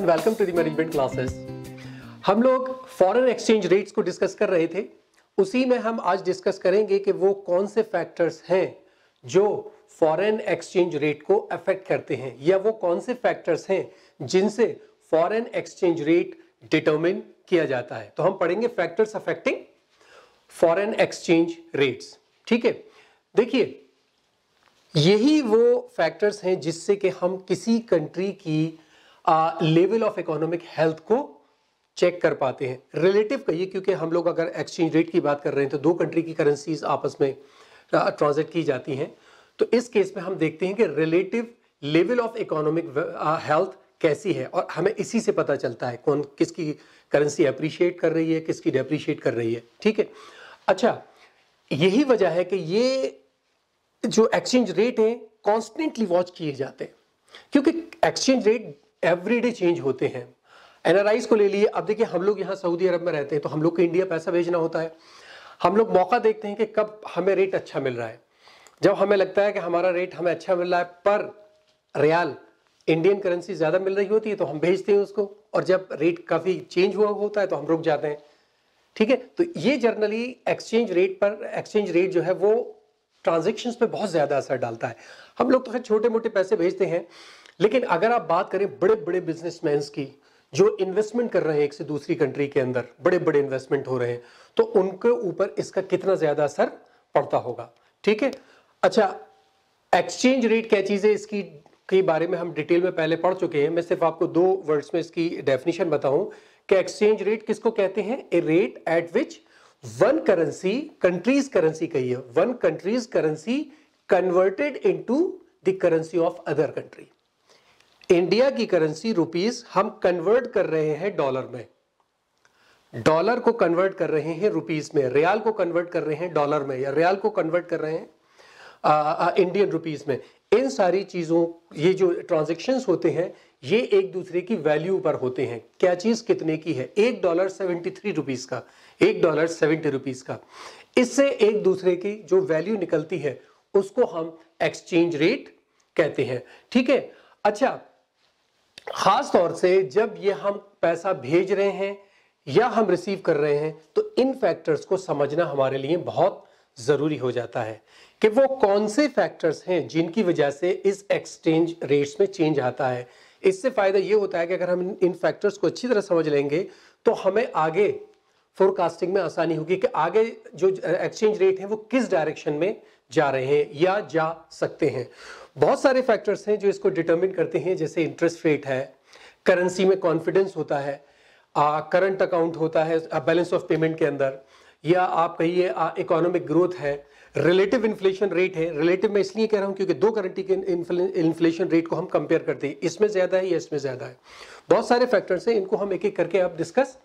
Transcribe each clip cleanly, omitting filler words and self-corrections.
Everyone, welcome to the management classes. हम लोग foreign exchange rates को डिस्कस कर रहे थे। उसी में हम आज डिस्कस करेंगे कि वो कौन से फैक्टर्स हैं जो फॉरेन एक्सचेंज रेट को अफेक्ट करते हैं, या वो कौन से फैक्टर्स हैं जिनसे फॉरेन एक्सचेंज रेट डिटरमिन किया जाता है। तो हम पढ़ेंगे factors affecting foreign exchange rates. ठीक है, देखिए यही वो फैक्टर्स हैं जिससे कि हम किसी कंट्री की लेवल ऑफ इकोनॉमिक हेल्थ को चेक कर पाते हैं। रिलेटिव कहिए, क्योंकि हम लोग अगर एक्सचेंज रेट की बात कर रहे हैं तो दो कंट्री की करेंसीज आपस में ट्रांजैक्ट की जाती हैं। तो इस केस में हम देखते हैं कि relative level of economic health कैसी है, और हमें इसी से पता चलता है कौन किसकी करेंसी अप्रिशिएट कर रही है, किसकी डेप्रिशिएट कर रही है। ठीक है, अच्छा यही वजह है कि ये जो एक्सचेंज रेट है कॉन्स्टेंटली वॉच किए जाते हैं, क्योंकि एक्सचेंज रेट एवरीडे चेंज होते हैं। एनआरआईज को ले लिए, अब देखिए हम लोग यहाँ सऊदी अरब में रहते हैं तो हम लोग को इंडिया पैसा भेजना होता है। हम लोग मौका देखते हैं कि कब हमें रेट अच्छा मिल रहा है। जब हमें लगता है कि हमारा रेट हमें अच्छा मिल रहा है पर रियाल इंडियन करेंसी ज्यादा मिल रही होती है तो हम भेजते हैं उसको, और जब रेट काफी चेंज हुआ होता है तो हम रुक जाते हैं। ठीक है, तो ये जनरली एक्सचेंज रेट जो है वो ट्रांजैक्शंस पे बहुत ज्यादा असर डालता है। हम लोग तो खैर छोटे मोटे पैसे भेजते हैं, लेकिन अगर आप बात करें बड़े बड़े बिजनेसमैन की जो इन्वेस्टमेंट कर रहे हैं एक से दूसरी कंट्री के अंदर, बड़े बड़े इन्वेस्टमेंट हो रहे हैं, तो उनके ऊपर इसका कितना ज्यादा असर पड़ता होगा। ठीक है, अच्छा एक्सचेंज रेट क्या चीज है इसकी के बारे में हम डिटेल में पहले पढ़ चुके हैं। मैं सिर्फ आपको दो वर्ड्स में इसकी डेफिनेशन बताऊं कि एक्सचेंज रेट किसको कहते हैं। A rate at which one currency, countries currency कहिए, one countries currency converted into the currency of other country. India की करेंसी रुपीस हम कन्वर्ट कर रहे हैं डॉलर में, डॉलर को कन्वर्ट कर रहे हैं रुपीस में, रियाल को कन्वर्ट कर रहे हैं डॉलर में, या रियाल को कन्वर्ट कर रहे हैं इंडियन रुपीस में। इन सारी चीजों, ये जो ट्रांजैक्शंस होते हैं ये एक दूसरे की वैल्यू पर होते हैं। क्या चीज कितने की है, $1.73 का, $1.70 का। इससे एक दूसरे की जो वैल्यू निकलती है उसको हम एक्सचेंज रेट कहते हैं। ठीक है, अच्छा खास तौर से जब ये हम पैसा भेज रहे हैं या हम रिसीव कर रहे हैं तो इन फैक्टर्स को समझना हमारे लिए बहुत जरूरी हो जाता है कि वो कौन से फैक्टर्स हैं जिनकी वजह से इस एक्सचेंज रेट्स में चेंज आता है। इससे फायदा ये होता है कि अगर हम इन फैक्टर्स को अच्छी तरह समझ लेंगे तो हमें आगे फोरकास्टिंग में आसानी होगी कि आगे जो एक्सचेंज रेट है वो किस डायरेक्शन में जा रहे हैं या जा सकते हैं। बहुत सारे फैक्टर्स हैं जो इसको डिटरमिन करते हैं, जैसे इंटरेस्ट रेट है, करेंसी में कॉन्फिडेंस होता है, करंट अकाउंट होता है बैलेंस ऑफ पेमेंट के अंदर, या आप कहिए इकोनॉमिक ग्रोथ है, रिलेटिव इन्फ्लेशन रेट है। रिलेटिव मैं इसलिए कह रहा हूं क्योंकि दो करेंसी के इन्फ्लेशन रेट को हम कंपेयर करते हैं, इसमें ज्यादा है या इसमें ज्यादा है। बहुत सारे फैक्टर्स हैं, इनको हम एक एक करके अब डिस्कस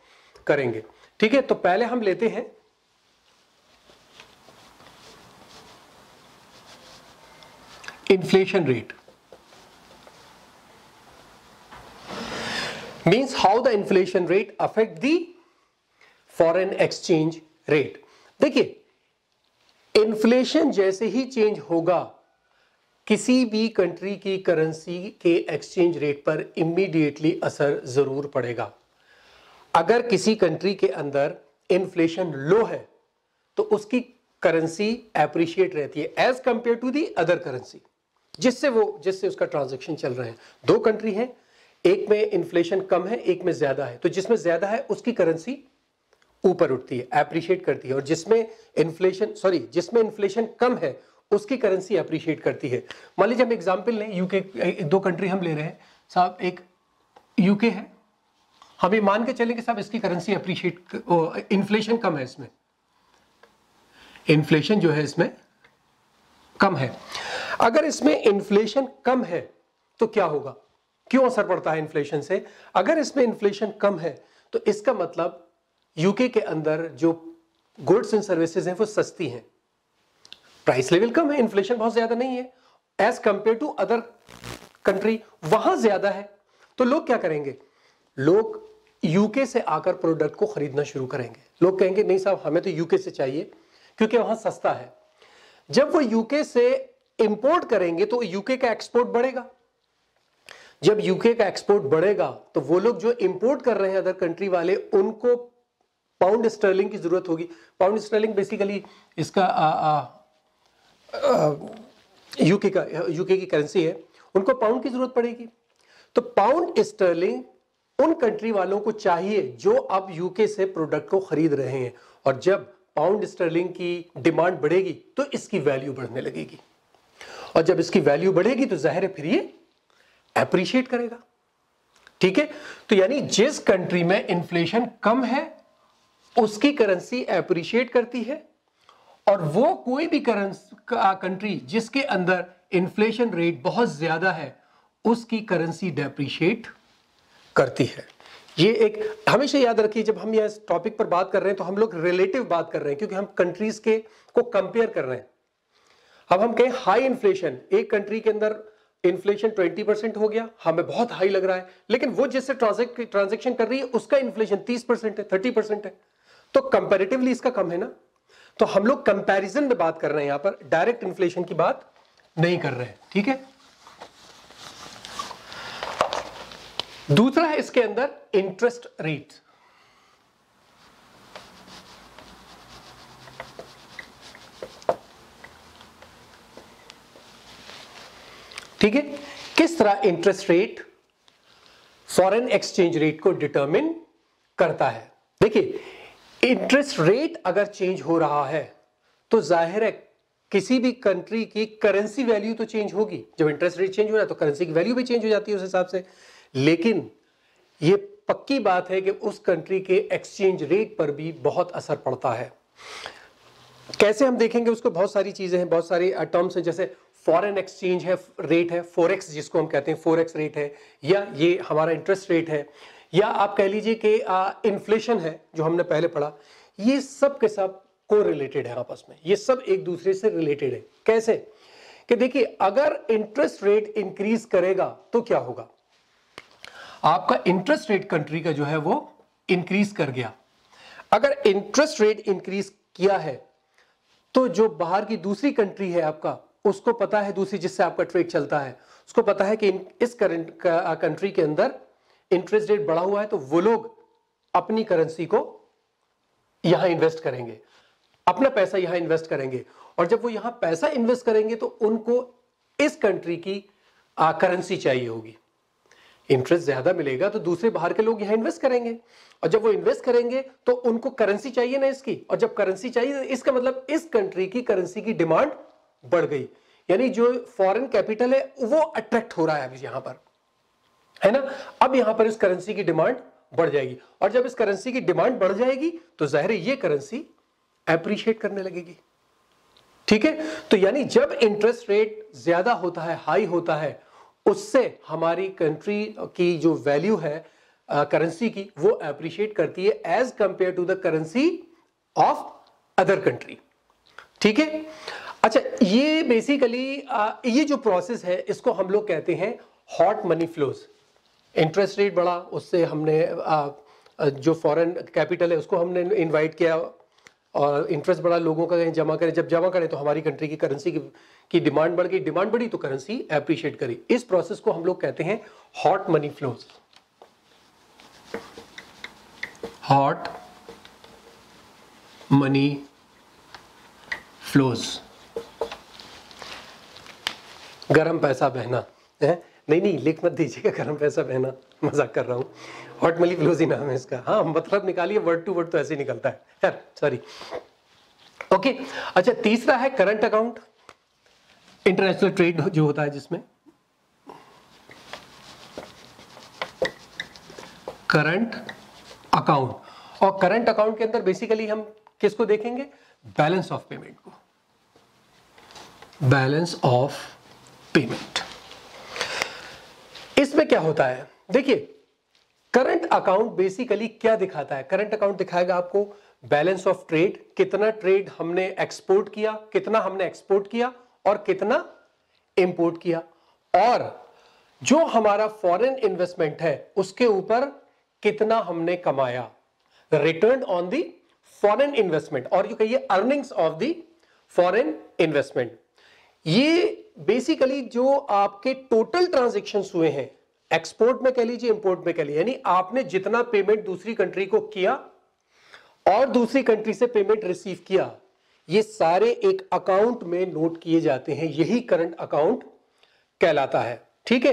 करेंगे। ठीक है, तो पहले हम लेते हैं inflation rate. Means how the inflation rate affect the foreign exchange rate. देखिए इन्फ्लेशन जैसे ही चेंज होगा किसी भी कंट्री की करेंसी के एक्सचेंज रेट पर इमीडिएटली असर जरूर पड़ेगा। अगर किसी कंट्री के अंदर इन्फ्लेशन लो है तो उसकी करेंसी एप्रिशिएट रहती है as compare to the other currency जिससे उसका ट्रांजैक्शन चल रहे हैं। दो कंट्री हैं, एक में इन्फ्लेशन कम है, एक में ज्यादा है, तो जिसमें ज्यादा है उसकी करेंसी ऊपर उठती है, एप्रिशिएट करती है, और जिसमें इन्फ्लेशन कम है उसकी करेंसी एप्रिशिएट करती है। मान लीजिए हम एग्जांपल लें, यूके, दो कंट्री हम ले रहे हैं साहब, एक यूके है, हम ये मान के चलें कि साहब इसकी करेंसी एप्रिशिएट, इन्फ्लेशन कम है, इसमें इन्फ्लेशन जो है इसमें कम है। अगर इसमें इन्फ्लेशन कम है तो क्या होगा, क्यों असर पड़ता है इन्फ्लेशन से। अगर इसमें इन्फ्लेशन कम है तो इसका मतलब यूके के अंदर जो गुड्स एंड सर्विसेज हैं वो सस्ती हैं, प्राइस लेवल कम है, इन्फ्लेशन बहुत ज्यादा नहीं है as compare to other country, वहां ज्यादा है। तो लोग क्या करेंगे, लोग यूके से आकर प्रोडक्ट को खरीदना शुरू करेंगे। लोग कहेंगे नहीं साहब हमें तो यूके से चाहिए क्योंकि वहां सस्ता है। जब वो यूके से इंपोर्ट करेंगे तो यूके का एक्सपोर्ट बढ़ेगा, जब यूके का एक्सपोर्ट बढ़ेगा तो वो लोग जो इंपोर्ट कर रहे हैं अदर कंट्री वाले, उनको पाउंड स्टर्लिंग की जरूरत होगी। पाउंड स्टर्लिंग बेसिकली इसका यूके की करेंसी है, उनको पाउंड की जरूरत पड़ेगी। तो पाउंड स्टर्लिंग उन कंट्री वालों को चाहिए जो अब यूके से प्रोडक्ट को खरीद रहे हैं, और जब पाउंड स्टर्लिंग की डिमांड बढ़ेगी तो इसकी वैल्यू बढ़ने लगेगी, और जब इसकी वैल्यू बढ़ेगी तो जाहिर है फिर ये एप्रिशिएट करेगा। ठीक है, तो यानी जिस कंट्री में इन्फ्लेशन कम है उसकी करेंसी एप्रिशिएट करती है, और वो कोई भी कंट्री जिसके अंदर इन्फ्लेशन रेट बहुत ज्यादा है उसकी करेंसी डेप्रिशिएट करती है। ये एक हमेशा याद रखिए, जब हम यह टॉपिक पर बात कर रहे हैं तो हम लोग रिलेटिव बात कर रहे हैं, क्योंकि हम कंट्रीज के को कंपेयर कर रहे हैं। अब हम कहें हाई इन्फ्लेशन, एक कंट्री के अंदर इन्फ्लेशन 20% हो गया, हमें बहुत हाई लग रहा है, लेकिन वो जिससे ट्रांजैक्शन कर रही है उसका इन्फ्लेशन 30% है, 30% है, तो कंपैरेटिवली इसका कम है ना। तो हम लोग कंपैरिजन में बात कर रहे हैं, यहां पर डायरेक्ट इन्फ्लेशन की बात नहीं कर रहे हैं। ठीक है, दूसरा है इसके अंदर इंटरेस्ट रेट। ठीक है, किस तरह interest rate foreign exchange rate को डिटरमिन करता है। देखिए, इंटरेस्ट रेट अगर चेंज हो रहा है तो जाहिर है किसी भी कंट्री की करेंसी वैल्यू तो चेंज होगी। जब इंटरेस्ट रेट चेंज हो रहा है तो करेंसी की वैल्यू भी चेंज हो जाती है उस हिसाब से। लेकिन यह पक्की बात है कि उस कंट्री के एक्सचेंज रेट पर भी बहुत असर पड़ता है। कैसे हम देखेंगे उसको, बहुत सारी चीजें हैं, बहुत सारी टर्म्स हैं, जैसे फॉरेन एक्सचेंज है रेट है, फोरेक्स जिसको हम कहते हैं, फोरेक्स रेट है, या ये हमारा इंटरेस्ट रेट है, या आप कह लीजिए कि इन्फ्लेशन है जो हमने पहले पढ़ा। ये सब के सब को रिलेटेड है आपस में, ये सब एक दूसरे से रिलेटेड है। कैसे कि देखिए, अगर इंटरेस्ट रेट इंक्रीज करेगा तो क्या होगा, आपका इंटरेस्ट रेट कंट्री का जो है वो इंक्रीज कर गया। अगर इंटरेस्ट रेट इंक्रीज किया है तो जो बाहर की दूसरी कंट्री है आपका, उसको पता है, दूसरी जिससे आपका ट्रेड चलता है, उसको पता है कि इस करंट कंट्री के अंदर इंटरेस्ट रेट बढ़ा हुआ है, तो वो लोग अपनी करेंसी को यहां इन्वेस्ट करेंगे, अपना पैसा यहां इन्वेस्ट करेंगे, और जब वो यहां पैसा इन्वेस्ट करेंगे तो उनको इस कंट्री की करेंसी चाहिए होगी। इंटरेस्ट ज्यादा मिलेगा तो दूसरे बाहर के लोग यहां इन्वेस्ट करेंगे, और जब वो इन्वेस्ट करेंगे तो उनको करेंसी चाहिए ना इसकी, और जब करेंसी चाहिए इसका मतलब इस कंट्री की करेंसी की डिमांड बढ़ गई, यानी जो फॉरेन कैपिटल है वो अट्रैक्ट हो रहा है अभी यहां पर, है ना। अब यहां पर इस करेंसी की डिमांड बढ़ जाएगी, और जब इस करेंसी की डिमांड बढ़ जाएगी तो जाहिर है ये करेंसी एप्रिशिएट करने लगेगी। ठीक है, तो यानी जब इंटरेस्ट रेट ज्यादा होता है, हाई होता है, उससे हमारी कंट्री की जो वैल्यू है करेंसी की वो एप्रिशिएट करती है as compare to the currency of other country. ठीक है, अच्छा, ये बेसिकली ये जो प्रोसेस है इसको हम लोग कहते हैं hot money flows. Interest rate बढ़ा, उससे हमने जो फॉरेन कैपिटल है उसको हमने इनवाइट किया, और इंटरेस्ट बढ़ा, लोगों का कहीं जमा करें, जब जमा करें तो हमारी कंट्री की करेंसी की डिमांड बढ़ गई, डिमांड बढ़ी तो करेंसी एप्रिशिएट करी। इस प्रोसेस को हम लोग कहते हैं hot money flows. Hot money flows, गरम पैसा बहना है, नहीं लिख मत दीजिएगा गरम पैसा बहना, मजाक कर रहा हूं, हॉट मनी फ्लोज ही नाम है इसका। हाँ, मतलब निकालिए, वर्ड टू वर्ड तो ऐसे ही निकलता है यार, सॉरी। ओके, अच्छा, तीसरा है करंट अकाउंट, इंटरनेशनल ट्रेड जो होता है जिसमें करंट अकाउंट, और करंट अकाउंट के अंदर बेसिकली हम किसको देखेंगे, बैलेंस ऑफ पेमेंट को, बैलेंस ऑफ पेमेंट। इसमें क्या होता है, देखिए करंट अकाउंट बेसिकली क्या दिखाता है, करंट अकाउंट दिखाएगा आपको बैलेंस ऑफ ट्रेड, कितना ट्रेड हमने एक्सपोर्ट किया, कितना हमने एक्सपोर्ट किया और कितना इंपोर्ट किया, और जो हमारा फॉरेन इन्वेस्टमेंट है उसके ऊपर कितना हमने कमाया, return on the foreign investment, और यू कहिए earnings of the foreign investment. ये बेसिकली जो आपके टोटल ट्रांजैक्शंस हुए हैं एक्सपोर्ट में कह लीजिए, इंपोर्ट में कह लीजिए, यानी आपने जितना पेमेंट दूसरी कंट्री को किया और दूसरी कंट्री से पेमेंट रिसीव किया, ये सारे एक अकाउंट में नोट किए जाते हैं, यही करंट अकाउंट कहलाता है। ठीक है,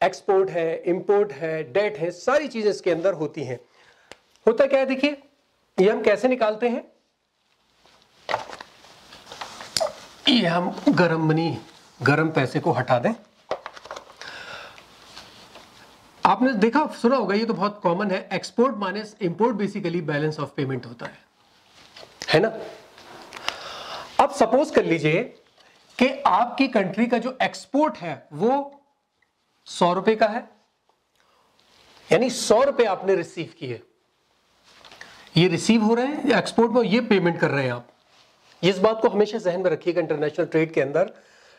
एक्सपोर्ट है, इंपोर्ट है, डेट है, सारी चीजें इसके अंदर होती हैं। होता क्या है देखिए, ये हम कैसे निकालते हैं, ये हम गरम पैसे को हटा दें। आपने देखा सुना होगा, ये तो बहुत कॉमन है, export minus import basically balance of payment होता है ना। अब सपोज कर लीजिए कि आपकी कंट्री का जो एक्सपोर्ट है वो 100 रुपए का है, यानी 100 रुपए आपने रिसीव किए, ये रिसीव हो रहे हैं एक्सपोर्ट में, ये पेमेंट कर रहे हैं आप। इस बात को हमेशा जहन में रखिएगा, इंटरनेशनल ट्रेड के अंदर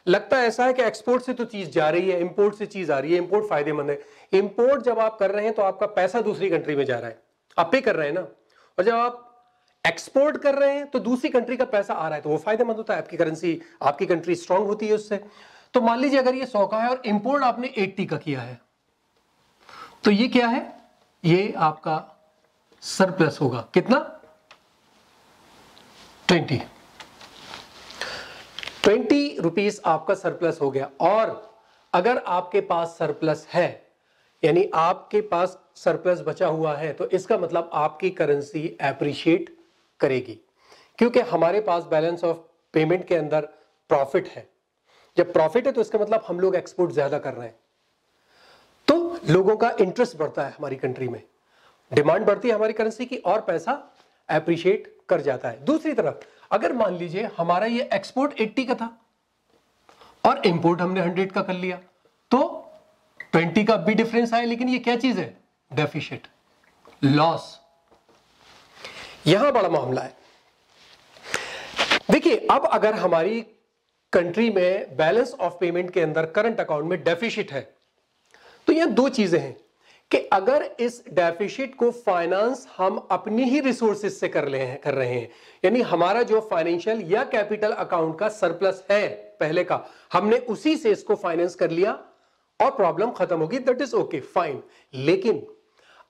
लगता है ऐसा है कि एक्सपोर्ट से तो चीज जा रही है, इंपोर्ट से चीज आ रही है, इंपोर्ट फायदेमंद है। इंपोर्ट जब आप कर रहे हैं तो आपका पैसा दूसरी कंट्री में जा रहा है, आप पे कर रहे हैं ना, और जब आप एक्सपोर्ट कर रहे हैं तो दूसरी कंट्री का पैसा आ रहा है, तो वो फायदेमंद होता है, आपकी करेंसी, आपकी कंट्री स्ट्रांग होती है उससे। तो मान लीजिए अगर ये 100 का है और इंपोर्ट आपने 80 का किया है, तो ये क्या है, ये आपका सरप्लस होगा, कितना, 20 रुपीस आपका सरप्लस हो गया। और अगर आपके पास सरप्लस है, यानी आपके पास सरप्लस बचा हुआ है, तो इसका मतलब आपकी करेंसी एप्रिशिएट करेगी, क्योंकि हमारे पास बैलेंस ऑफ पेमेंट के अंदर प्रॉफिट है। जब प्रॉफिट है तो इसका मतलब हम लोग एक्सपोर्ट ज्यादा कर रहे हैं, तो लोगों का इंटरेस्ट बढ़ता है, हमारी कंट्री में डिमांड बढ़ती है हमारी करेंसी की, और पैसा एप्रिशिएट कर जाता है। दूसरी तरफ अगर मान लीजिए हमारा ये एक्सपोर्ट 80 का था और इंपोर्ट हमने 100 का कर लिया, तो 20 का भी डिफरेंस आया, लेकिन ये क्या चीज है, डेफिसिट, लॉस। यहां बड़ा मामला है। देखिए अब अगर हमारी कंट्री में बैलेंस ऑफ पेमेंट के अंदर करंट अकाउंट में डेफिसिट है, तो यहां दो चीजें हैं कि अगर इस डेफिसिट को फाइनेंस हम अपनी ही रिसोर्सेज से कर रहे हैं, यानी हमारा जो फाइनेंशियल या कैपिटल अकाउंट का सरप्लस है पहले का, हमने उसी से इसको फाइनेंस कर लिया और प्रॉब्लम खत्म होगी, दैट इज ओके फाइन। लेकिन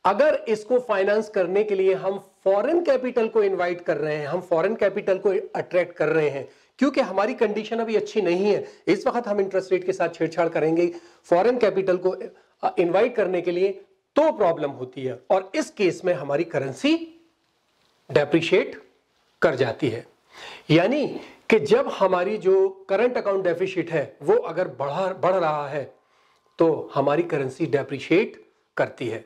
अगर इसको फाइनेंस करने के लिए हम फॉरेन कैपिटल को इनवाइट कर रहे हैं, हम फॉरेन कैपिटल को अट्रैक्ट कर रहे हैं, क्योंकि हमारी कंडीशन अभी अच्छी नहीं है, इस वक्त हम इंटरेस्ट रेट के साथ छेड़छाड़ करेंगे फॉरेन कैपिटल को इनवाइट करने के लिए, तो प्रॉब्लम होती है, और इस केस में हमारी करेंसी डेप्रिशिएट कर जाती है। यानी कि जब हमारी जो करंट अकाउंट डेफिसिट है वो अगर बढ़ रहा है, तो हमारी करेंसी डेप्रिशिएट करती है।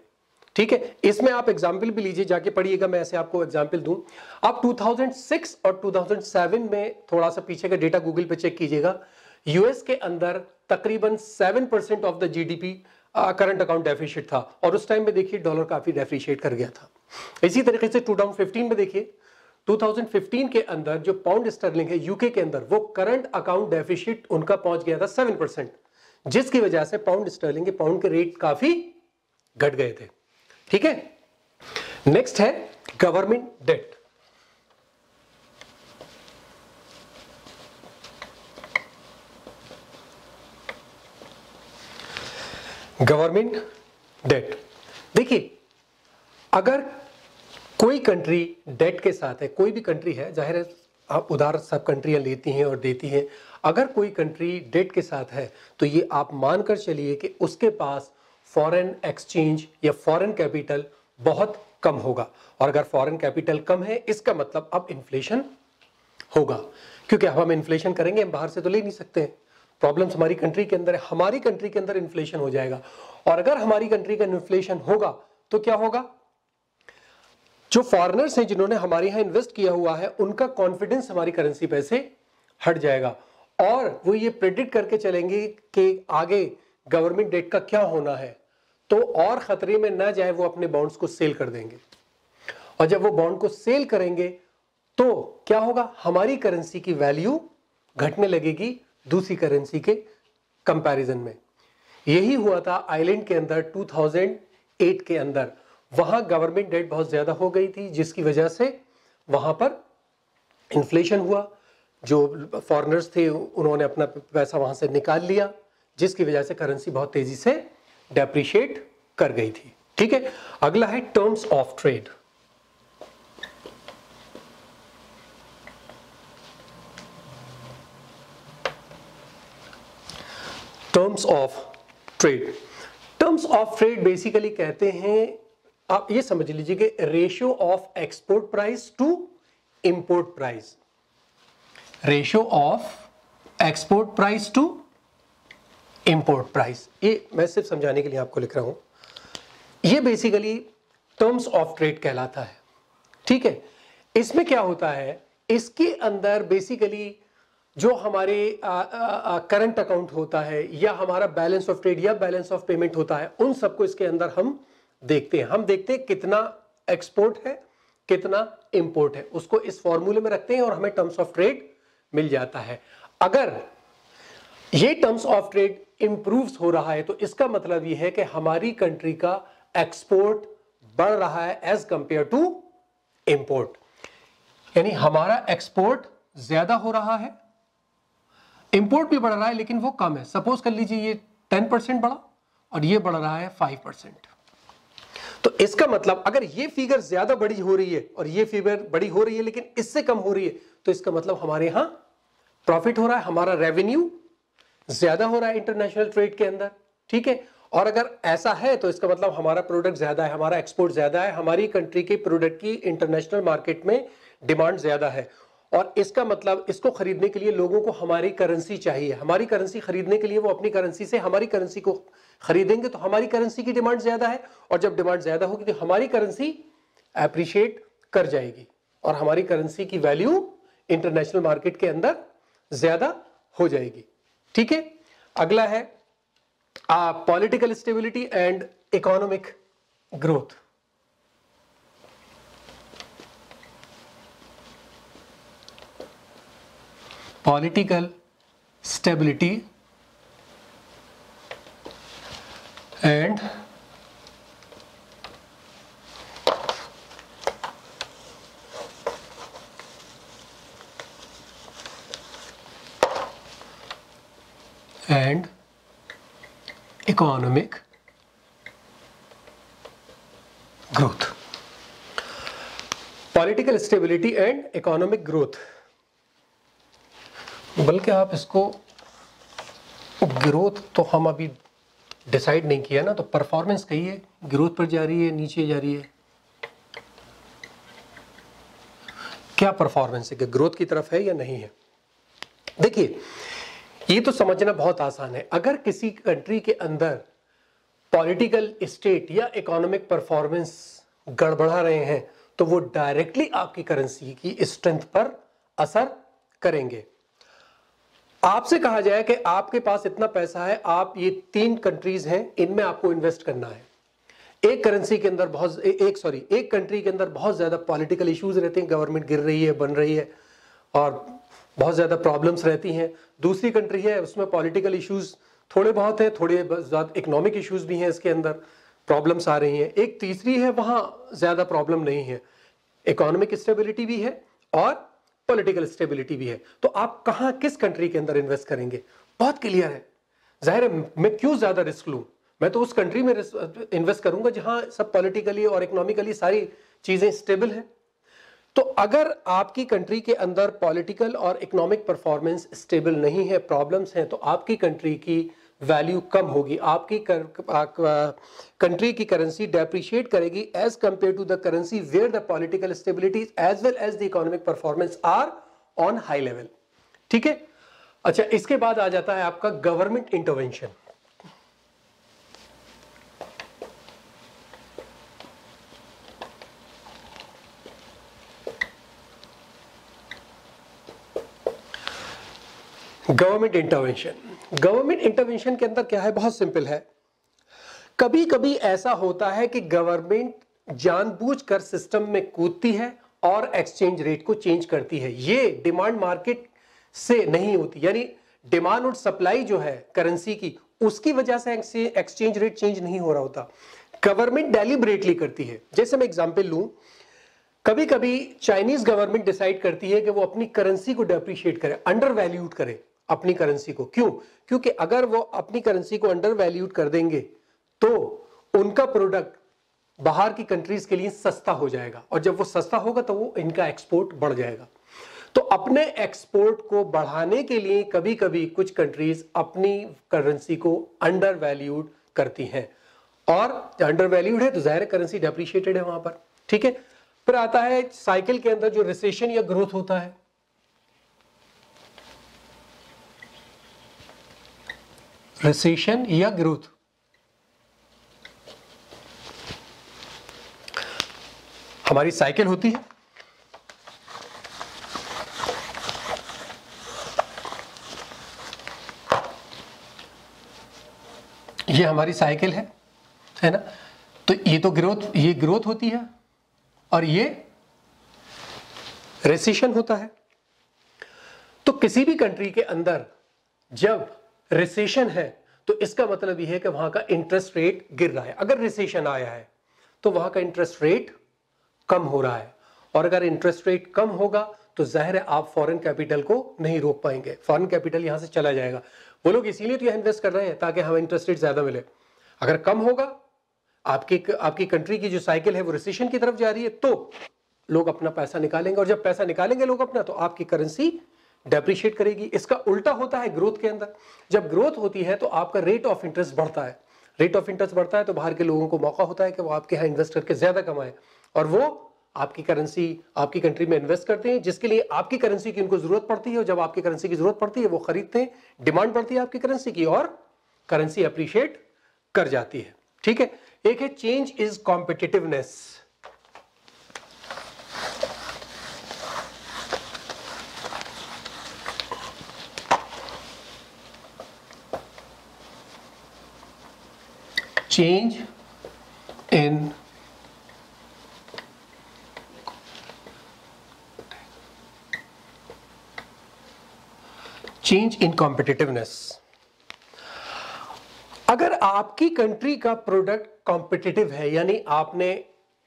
ठीक है, इसमें आप एग्जाम्पल भी लीजिए, जाके पढ़िएगा, मैं ऐसे आपको एग्जाम्पल दूं। आप 2006 और 2007 में थोड़ा सा पीछे का डेटा गूगल पे चेक कीजिएगा, यूएस के अंदर तकरीबन 7% of the GDP current account deficit था, और उस टाइम में देखिए डॉलर काफी डेप्रिशिएट कर गया था। इसी तरीके से 2015 में देखिए, 2015 के अंदर जो पाउंड स्टर्लिंग है यूके के अंदर, वो करंट अकाउंट डेफिसिट उनका पहुंच गया था 7%, जिसकी वजह से पाउंड स्टर्लिंग के पाउंड के रेट काफी घट गए थे। ठीक है, नेक्स्ट है गवर्नमेंट डेट। गवर्नमेंट डेट, देखिए अगर कोई कंट्री डेट के साथ है, कोई भी कंट्री है, जाहिर है आप उधार सब कंट्रियां लेती हैं और देती हैं, अगर कोई कंट्री डेट के साथ है तो ये आप मानकर चलिए कि उसके पास फॉरेन एक्सचेंज या फॉरेन कैपिटल बहुत कम होगा, और अगर फॉरेन कैपिटल कम है इसका मतलब अब इन्फ्लेशन होगा, क्योंकि अब हम इन्फ्लेशन करेंगे, हम बाहर से तो ले नहीं सकते हैं, प्रॉब्लम्स हमारी कंट्री के अंदर है, हमारी कंट्री के अंदर इन्फ्लेशन हो जाएगा, और अगर हमारी कंट्री का इन्फ्लेशन होगा तो क्या होगा, जो फॉरेनर्स हैं जिन्होंने हमारे यहां इन्वेस्ट किया हुआ है, उनका कॉन्फिडेंस हमारी करेंसी पे से हट जाएगा, और वो ये प्रेडिक्ट करके चलेंगे कि आगे गवर्नमेंट डेट का क्या होना है, तो और खतरे में ना जाए वो अपने बॉन्ड्स को सेल कर देंगे, और जब वो बॉन्ड को सेल करेंगे तो क्या होगा, हमारी करेंसी की वैल्यू घटने लगेगी दूसरी करेंसी के कंपैरिजन में। यही हुआ था आइलैंड के अंदर 2008 के अंदर, वहां गवर्नमेंट डेट बहुत ज्यादा हो गई थी, जिसकी वजह से वहां पर इन्फ्लेशन हुआ, जो फॉरेनर्स थे उन्होंने अपना पैसा वहां से निकाल लिया, जिसकी वजह से करेंसी बहुत तेजी से डेप्रिशिएट कर गई थी। ठीक है, अगला है terms of trade. Terms of trade, terms of trade basically कहते हैं, आप ये समझ लीजिए कि ratio of export price to import price, ratio of export price to import price, ये मैं सिर्फ समझाने के लिए आपको लिख रहा हूं। ये बेसिकली टर्म्स ऑफ ट्रेड कहलाता है। ठीक है, इसमें क्या होता है, इसके अंदर बेसिकली जो हमारे करंट अकाउंट होता है या हमारा बैलेंस ऑफ ट्रेड या बैलेंस ऑफ पेमेंट होता है, उन सबको इसके अंदर हम देखते हैं। हम देखते हैं कितना एक्सपोर्ट है, कितना इंपोर्ट है, उसको इस फॉर्मूले में रखते हैं और हमें टर्म्स ऑफ ट्रेड मिल जाता है। अगर ये टर्म्स ऑफ ट्रेड इंप्रूव्स हो रहा है तो इसका मतलब ये है कि हमारी कंट्री का एक्सपोर्ट बढ़ रहा है एज कंपेयर टू इंपोर्ट, यानी हमारा एक्सपोर्ट ज्यादा हो रहा है, इंपोर्ट भी बढ़ रहा है लेकिन वो कम है। सपोज कर लीजिए ये 10% बढ़ा और ये बढ़ रहा है 5%, तो इसका मतलब अगर ये फिगर ज्यादा बड़ी हो रही है और ये फिगर बड़ी हो रही है लेकिन इससे कम हो रही है, तो इसका मतलब हमारे यहां प्रॉफिट हो रहा है, हमारा रेवेन्यू ज्यादा हो रहा है इंटरनेशनल ट्रेड के अंदर। ठीक है, और अगर ऐसा है तो इसका मतलब हमारा प्रोडक्ट ज्यादा है, हमारा एक्सपोर्ट ज्यादा है, हमारी कंट्री के प्रोडक्ट की इंटरनेशनल मार्केट में डिमांड ज्यादा है, और इसका मतलब इसको खरीदने के लिए लोगों को हमारी करेंसी चाहिए। हमारी करेंसी खरीदने के लिए वो अपनी करेंसी से हमारी करेंसी को खरीदेंगे, तो हमारी करेंसी की डिमांड ज्यादा है, और जब डिमांड ज्यादा होगी तो हमारी करेंसी एप्रिशिएट कर जाएगी और हमारी करेंसी की वैल्यू इंटरनेशनल मार्केट के अंदर ज्यादा हो जाएगी। ठीक है, अगला है political stability and economic growth. Political stability and economic growth. Political stability and economic growth, बल्कि आप इसको ग्रोथ तो हम अभी डिसाइड नहीं किया ना, तो परफॉर्मेंस कहिए, ग्रोथ पर जा रही है, नीचे जा रही है, क्या परफॉर्मेंस है कि ग्रोथ की तरफ है या नहीं है। देखिए, ये तो समझना बहुत आसान है। अगर किसी कंट्री के अंदर पॉलिटिकल स्टेट या इकोनॉमिक परफॉर्मेंस गड़बड़ा रहे हैं तो वो डायरेक्टली आपकी करेंसी की स्ट्रेंथ पर असर करेंगे। आपसे कहा जाए कि आपके पास इतना पैसा है, आप ये 3 कंट्रीज हैं, इनमें आपको इन्वेस्ट करना है। एक करेंसी के अंदर एक कंट्री के अंदर बहुत ज्यादा पॉलिटिकल इश्यूज रहते हैं, गवर्नमेंट गिर रही है, बन रही है और बहुत ज्यादा प्रॉब्लम्स रहती हैं। दूसरी कंट्री है, उसमें पॉलिटिकल इश्यूज थोड़े बहुत हैं, थोड़े ज्यादा इकोनॉमिक इश्यूज भी हैं, इसके अंदर प्रॉब्लम्स आ रही हैं। एक तीसरी है, वहां ज्यादा प्रॉब्लम नहीं है, इकोनॉमिक स्टेबिलिटी भी है और पॉलिटिकल स्टेबिलिटी भी है। तो आप कहां, किस कंट्री के अंदर इन्वेस्ट करेंगे, बहुत क्लियर है। जाहिर है, मैं क्यों ज्यादा रिस्क लूं, मैं तो उस कंट्री में इन्वेस्ट करूंगा जहां सब पॉलिटिकली और इकोनॉमिकली सारी चीजें स्टेबल है। तो अगर आपकी कंट्री के अंदर पॉलिटिकल और इकोनॉमिक परफॉर्मेंस स्टेबल नहीं है, प्रॉब्लम्स हैं, तो आपकी कंट्री की वैल्यू कम होगी, आपकी कंट्री की करेंसी डेप्रिशिएट करेगी as compare to the currency where the political stability as well as the economic performance are on high level. ठीक है, अच्छा, इसके बाद आ जाता है आपका गवर्नमेंट इंटरवेंशन। गवर्नमेंट इंटरवेंशन के अंदर क्या है, बहुत सिंपल है। कभी कभी ऐसा होता है कि गवर्नमेंट जानबूझकर सिस्टम में कूदती है और एक्सचेंज रेट को चेंज करती है। ये डिमांड मार्केट से नहीं होती, यानी डिमांड और सप्लाई जो है करेंसी की, उसकी वजह से एक्सचेंज रेट चेंज नहीं हो रहा होता, गवर्नमेंट डेलिबरेटली करती है। जैसे मैं एग्जांपल लूं, कभी कभी चाइनीज गवर्नमेंट डिसाइड करती है कि वो अपनी करेंसी को डेप्रिशिएट करे, अंडर वैल्यूड करे अपनी करेंसी को। क्यों? क्योंकि अगर वो अपनी करेंसी को अंडर वैल्यूड कर देंगे तो उनका प्रोडक्ट बाहर की कंट्रीज के लिए सस्ता हो जाएगा, और जब वो सस्ता होगा तो वो इनका एक्सपोर्ट बढ़ जाएगा। तो अपने एक्सपोर्ट को बढ़ाने के लिए कभी कभी कुछ कंट्रीज अपनी करेंसी को अंडर वैल्यूड करती हैं, और अंडर वैल्यूड है तो जाहिर करेंसी डेप्रिशिएटेड है वहां पर। ठीक है, फिर आता है साइकिल के अंदर जो रिसेशन या ग्रोथ होता है। रिसेशन या ग्रोथ, हमारी साइकिल होती है, ये हमारी साइकिल है ना। तो ये तो ये ग्रोथ होती है और ये रिसेशन होता है। तो किसी भी कंट्री के अंदर जब रिसेशन है तो इसका मतलब यह है कि वहां का इंटरेस्ट रेट गिर रहा है। अगर रिसेशन आया है तो वहां का इंटरेस्ट रेट कम हो रहा है, और अगर इंटरेस्ट रेट कम होगा तो जाहिर है आप फॉरेन कैपिटल को नहीं रोक पाएंगे, फॉरेन कैपिटल यहां से चला जाएगा। वो लोग इसीलिए तो यहां इन्वेस्ट कर रहे हैं ताकि हमें इंटरेस्ट रेट ज्यादा मिले। अगर कम होगा, आपकी कंट्री की जो साइकिल है वो रिसेशन की तरफ जा रही है, तो लोग अपना पैसा निकालेंगे, और जब पैसा निकालेंगे लोग अपना, तो आपकी करेंसी डेप्रिशिएट करेगी। इसका उल्टा होता है ग्रोथ के अंदर। जब ग्रोथ होती है तो आपका रेट ऑफ इंटरेस्ट बढ़ता है। रेट ऑफ इंटरेस्ट बढ़ता है तो बाहर के लोगों को मौका होता है कि वो आपके यहाँ इन्वेस्ट करके ज्यादा कमाए, और वो आपकी करेंसी आपकी कंट्री में इन्वेस्ट करते हैं, जिसके लिए आपकी करेंसी की उनको जरूरत पड़ती है। और जब आपकी करेंसी की जरूरत पड़ती है वो खरीदते हैं, डिमांड पड़ती है आपकी करेंसी की, और करेंसी अप्रिशिएट कर जाती है। ठीक है, एक है change is competitiveness. Change in change in competitiveness. अगर आपकी कंट्री का प्रोडक्ट कॉम्पिटिटिव है, यानी आपने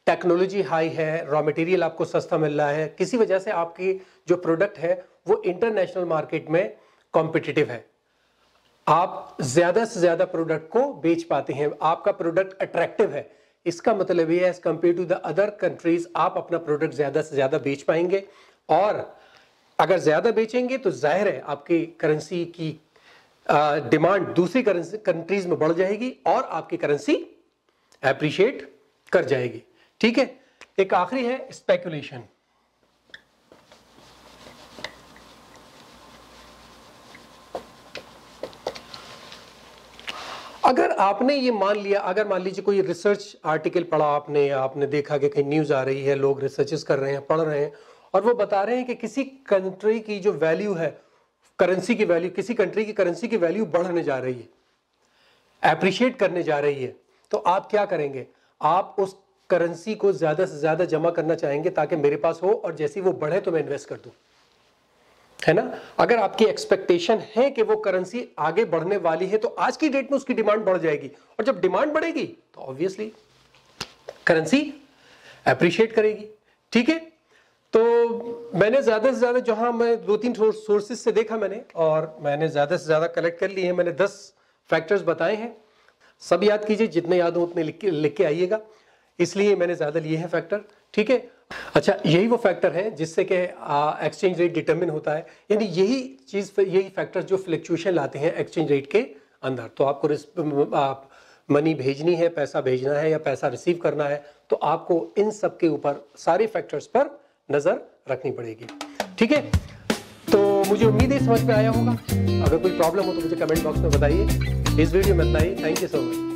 टेक्नोलॉजी हाई है, रॉ मटेरियल आपको सस्ता मिल रहा है, किसी वजह से आपकी जो प्रोडक्ट है वो इंटरनेशनल मार्केट में कॉम्पिटिटिव है, आप ज्यादा से ज्यादा प्रोडक्ट को बेच पाते हैं, आपका प्रोडक्ट अट्रैक्टिव है, इसका मतलब ये है as compare to the other countries आप अपना प्रोडक्ट ज्यादा से ज्यादा बेच पाएंगे। और अगर ज्यादा बेचेंगे तो जाहिर है आपकी करेंसी की डिमांड दूसरी कंट्रीज में बढ़ जाएगी और आपकी करेंसी एप्रिशिएट कर जाएगी। ठीक है, एक आखिरी है स्पेकुलेशन। अगर आपने ये मान लिया, अगर मान लीजिए कोई रिसर्च आर्टिकल पढ़ा आपने, या आपने देखा कि कहीं न्यूज आ रही है, लोग रिसर्चेस कर रहे हैं, पढ़ रहे हैं, और वो बता रहे हैं कि किसी कंट्री की जो वैल्यू है, करेंसी की वैल्यू, किसी कंट्री की करेंसी की वैल्यू बढ़ने जा रही है, एप्रिशिएट करने जा रही है, तो आप क्या करेंगे? आप उस करेंसी को ज्यादा से ज्यादा जमा करना चाहेंगे ताकि मेरे पास हो, और जैसी वो बढ़े तो मैं इन्वेस्ट कर दूं, है ना। अगर आपकी एक्सपेक्टेशन है कि वो करेंसी आगे बढ़ने वाली है तो आज की डेट में उसकी डिमांड बढ़ जाएगी, और जब डिमांड बढ़ेगी तो ऑब्वियसली करेंसी एप्रिशिएट करेगी। ठीक है, तो मैंने ज्यादा से ज्यादा, जहां मैं 2-3 सोर्सेज से देखा मैंने, और मैंने ज्यादा से ज्यादा कलेक्ट कर लिए हैं, मैंने 10 फैक्टर्स बताए हैं। सब याद कीजिए, जितने याद हो उतने लिख के आइएगा, इसलिए मैंने ज्यादा लिए हैं फैक्टर। ठीक है, अच्छा, यही वो फैक्टर है जिससे कि एक्सचेंज रेट डिटरमिन होता है, यानी यही चीज, यही फैक्टर जो फ्लक्चुएशन लाते हैं एक्सचेंज रेट के अंदर। तो आपको मनी भेजनी है, पैसा भेजना है या पैसा रिसीव करना है, तो आपको इन सब के ऊपर, सारे फैक्टर्स पर नजर रखनी पड़ेगी। ठीक है, तो मुझे उम्मीद है समझ में आया होगा। अगर कोई प्रॉब्लम हो तो मुझे कमेंट बॉक्स में बताइए। इस वीडियो में इतना ही। Thank you so much.